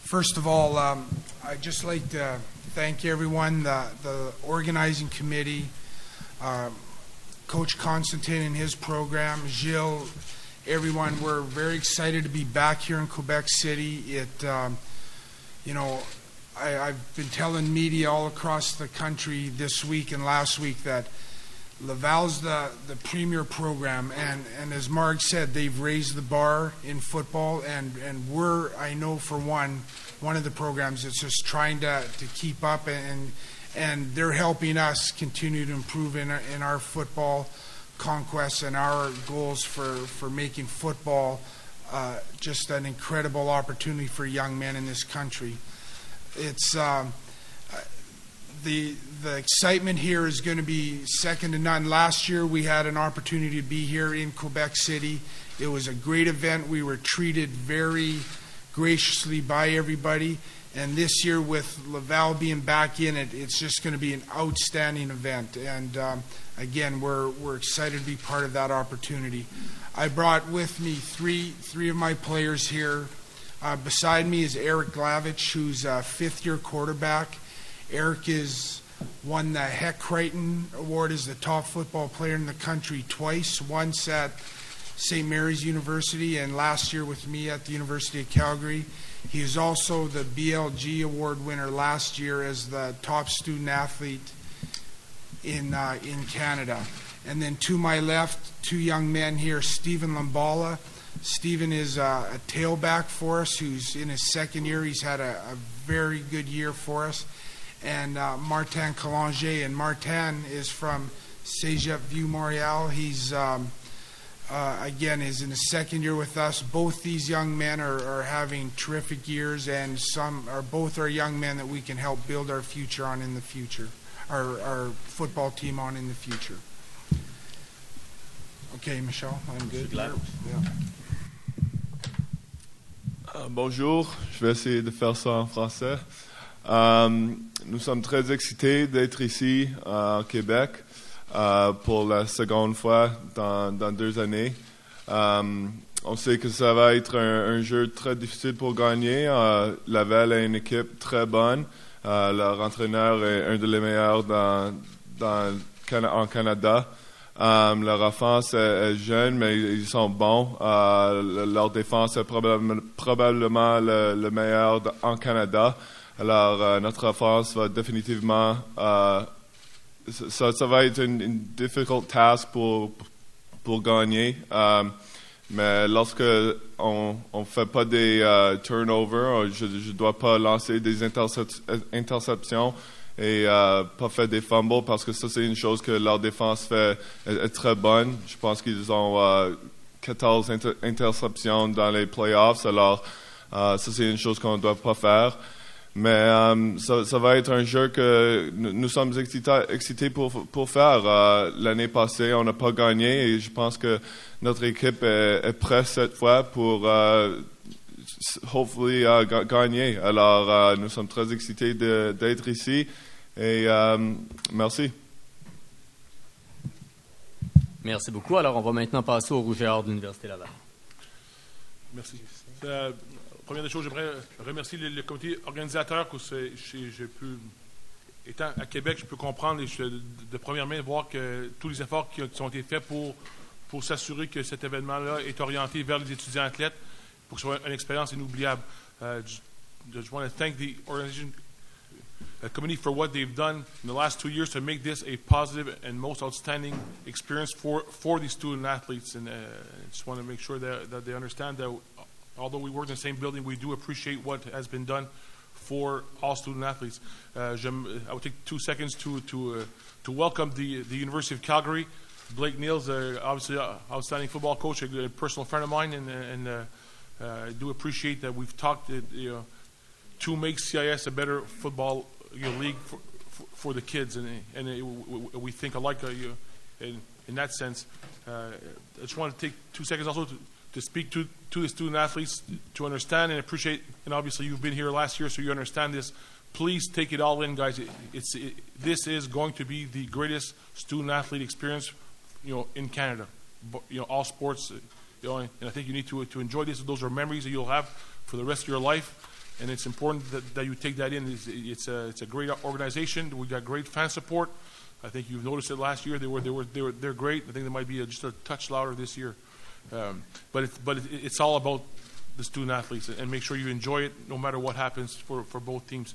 First of all, I'd just like to thank everyone, the organizing committee, Coach Constantine and his program, Gilles, everyone. We're very excited to be back here in Quebec City. I've been telling media all across the country this week and last week that Laval's the premier program, and as Marg said, they've raised the bar in football, and we're, I know for one of the programs that's just trying to keep up, and they're helping us continue to improve in our football conquests and our goals for making football just an incredible opportunity for young men in this country. It's the excitement here is going to be second to none. Last year we had an opportunity to be here in Quebec City. It was a great event. We were treated very graciously by everybody. And this year with Laval being back in it, it's just going to be an outstanding event. And again, we're excited to be part of that opportunity. I brought with me three of my players here. Beside me is Eric Glavich, who's a fifth-year quarterback. Eric has won the Heck Crichton Award as the top football player in the country twice, once at St. Mary's University and last year with me at the University of Calgary. He is also the BLG Award winner last year as the top student athlete in Canada. And then to my left, two young men here, Stephen Lambala. Stephen is a tailback for us who's in his second year. He's had a very good year for us. And Martin Colanger, and Martin is from Cégep Vieux-Montréal. He's again is in his second year with us. Both these young men are having terrific years, and both are young men that we can help build our future on in the future, our football team on in the future. Okay, Michel, I'm good. Yeah. Bonjour, je vais essayer de faire ça en français. Nous sommes très excités d'être ici au Québec pour la seconde fois dans 2 années. On sait que ça va être un jeu très difficile pour gagner. Laval a une équipe très bonne. Leur entraîneur est un des meilleurs en Canada. Leur offense est jeune, mais ils sont bons. Leur défense est probablement le meilleur en Canada. Alors, notre offense va définitivement... ça va être une difficult task pour gagner. Mais lorsque on fait pas des turnovers, je ne dois pas lancer des interceptions et pas faire des fumbles, parce que ça, c'est une chose que leur défense est très bonne. Je pense qu'ils ont 14 interceptions dans les playoffs. Alors, ça, c'est une chose qu'on ne doit pas faire. Mais ça va être un jeu que nous sommes excités pour faire. L'année passée, on n'a pas gagné et je pense que notre équipe est prête cette fois pour hopefully gagner. Alors, nous sommes très excités d'être ici et merci. Merci beaucoup. Alors, on va maintenant passer au Rouge et Or de l'Université Laval. Merci. Première des choses, j'aimerais remercier le comité organisateur que j'ai pu, étant à Québec, je peux comprendre de première main, voir que tous les efforts qui ont été faits pour s'assurer que cet événement-là est orienté vers les étudiants athlètes pour que ce soit une expérience inoubliable. I just want to thank the organization committee for what they've done in the last 2 years to make this a positive and most outstanding experience for these student athletes. And I just want to make sure that they understand that although we work in the same building, we do appreciate what has been done for all student athletes. I will take 2 seconds to welcome the University of Calgary. Blake Neal's obviously an outstanding football coach, a personal friend of mine, and I do appreciate that we've talked to make CIS a better football league for the kids, and we think alike in that sense. I just want to take 2 seconds also to speak to the student athletes to understand and appreciate, and obviously you've been here last year, so you understand this. Please take it all in, guys. This is going to be the greatest student athlete experience, in Canada. All sports, and I think you need to enjoy this. Those are memories that you'll have for the rest of your life. and it's important that you take that in. It's a great organization. We got great fan support. I think you've noticed it last year. They're great. I think they might be just a touch louder this year. But it's all about the student athletes, and make sure you enjoy it no matter what happens for both teams.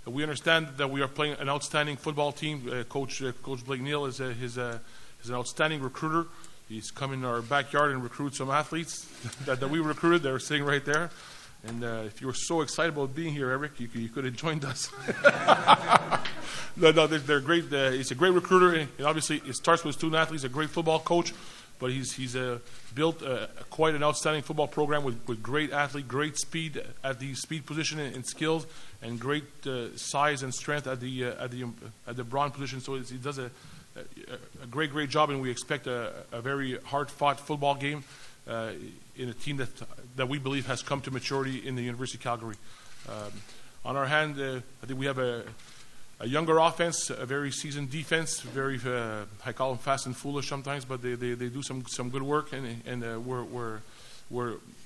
We understand that we are playing an outstanding football team. Coach Blake Neal is an outstanding recruiter. He's come in our backyard and recruited some athletes that we recruited. They're sitting right there. And if you were so excited about being here, Eric, you could have joined us. No, they're great. He's a great recruiter, and obviously it starts with student athletes. He's a great football coach, but he's built quite an outstanding football program with great athlete, great speed at the speed position and skills, and great size and strength at the brawn position. So he does a great job, and we expect a very hard-fought football game in a team that we believe has come to maturity in the University of Calgary. On our hand, I think we have a younger offense, a very seasoned defense, very I call them fast and foolish sometimes, but they do some good work, and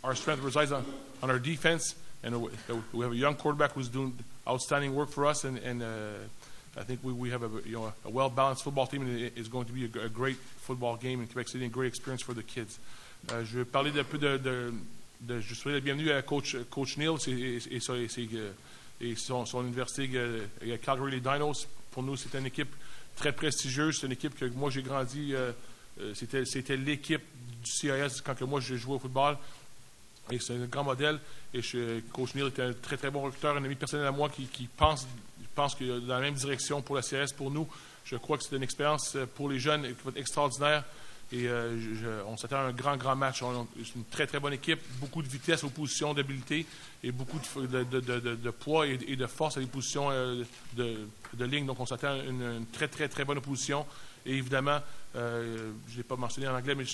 our strength resides on our defense, and we have a young quarterback who's doing outstanding work for us, and I think we have a well-balanced football team, and it's going to be a great football game in Quebec City, and a great experience for the kids. Je vais parler un peu je souhaite la bienvenue à Coach Neal et son université Calgary les Dinos. Pour nous, c'est une équipe très prestigieuse. C'est une équipe que moi, j'ai grandi. C'était l'équipe du CIS quand moi, je jouais au football. Et c'est un grand modèle. Et Coach Neal est un très, très bon recruteur, un ami personnel à moi qui pense que dans la même direction pour la CIS, pour nous. Je crois que c'est une expérience pour les jeunes qui va être extraordinaire. Et on s'attend à un grand match. C'est une très, très bonne équipe. Beaucoup de vitesse aux positions d'habilité et beaucoup de poids et de force à des positions de ligne. Donc, on s'attend à une très, très, très bonne opposition. Et évidemment, je ne l'ai pas mentionné en anglais, mais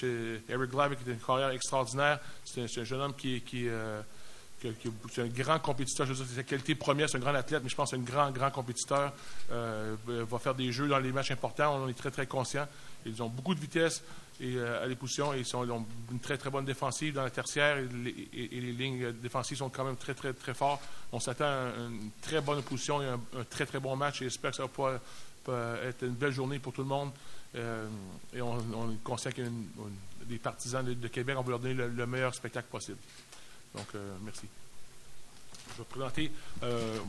Eric Glavick est une carrière extraordinaire. C'est un jeune homme qui c'est un grand compétiteur. Je veux dire, c'est sa qualité première, c'est un grand athlète, mais je pense que c'est un grand compétiteur. Va faire des jeux dans les matchs importants. On en est très, très conscients. Ils ont beaucoup de vitesse à les positions, et ils ont une très, très bonne défensive dans la tertiaire, et les lignes défensives sont quand même très, très, très fortes. On s'attend à une très bonne opposition et un très, très bon match, et j'espère que ça va être une belle journée pour tout le monde. Et on est conscient qu'il y a des partisans de Québec, on va leur donner le meilleur spectacle possible. Donc, merci. Je vais présenter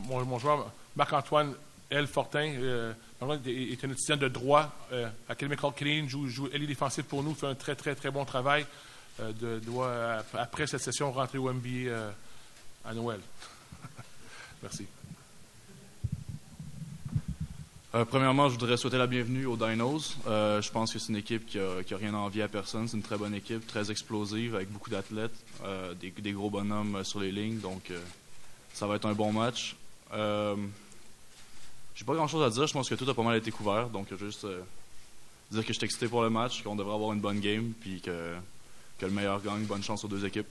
mon joueur, Marc-Antoine L. Fortin, est un étudiant de droit à Academical Canadian, joue ailier défensif pour nous, fait un très, très, très bon travail. Doit, après cette session, rentrer au MBA à Noël. Merci. Premièrement, je voudrais souhaiter la bienvenue aux Dinos. Je pense que c'est une équipe qui a rien à envier à personne. C'est une très bonne équipe, très explosive, avec beaucoup d'athlètes, des gros bonhommes sur les lignes. Donc, ça va être un bon match. J'ai pas grand-chose à dire. Je pense que tout a pas mal été couvert. Donc, juste dire que je suis excité pour le match, qu'on devrait avoir une bonne game, puis que le meilleur gagne. Bonne chance aux deux équipes.